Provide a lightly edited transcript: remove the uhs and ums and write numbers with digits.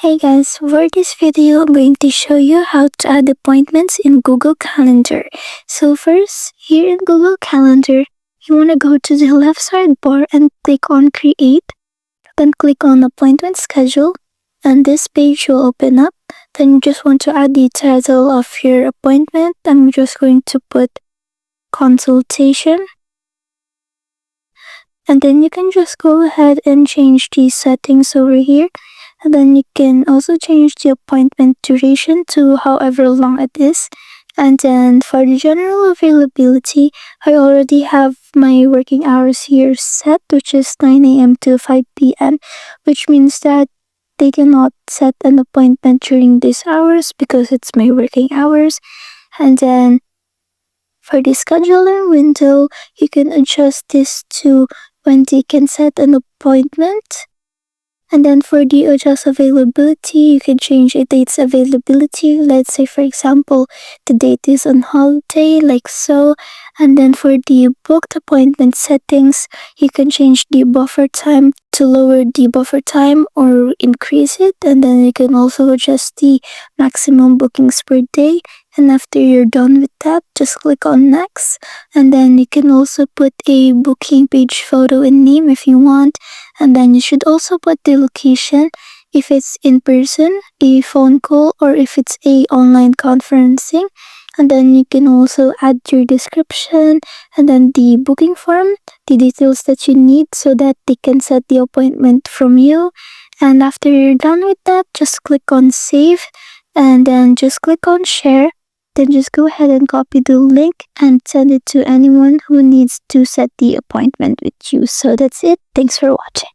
Hey guys, for this video, I'm going to show you how to add appointments in Google Calendar. So first, here in Google Calendar, you want to go to the left side bar and click on Create. Then click on Appointment Schedule, and this page will open up. Then you just want to add the title of your appointment. I'm just going to put Consultation. And then you can just go ahead and change the settings over here. And then you can also change the appointment duration to however long it is. And then for the general availability, I already have my working hours here set, which is 9 a.m. to 5 p.m., which means that they cannot set an appointment during these hours because it's my working hours. And then for the scheduling window, you can adjust this to when they can set an appointment. And then for the adjust availability, you can change a date's availability. Let's say, for example, the date is on holiday, like so. And then for the booked appointment settings, you can change the buffer time to lower the buffer time or increase it. And then you can also adjust the maximum bookings per day. And after you're done with that, just click on next. And then you can also put a booking page photo and name if you want. And then you should also put the location if it's in person, a phone call, or if it's a online conferencing. And then you can also add your description and then the booking form, the details that you need so that they can set the appointment from you. And after you're done with that, just click on save and then just click on share. Then just go ahead and copy the link and send it to anyone who needs to set the appointment with you. So that's it. Thanks for watching.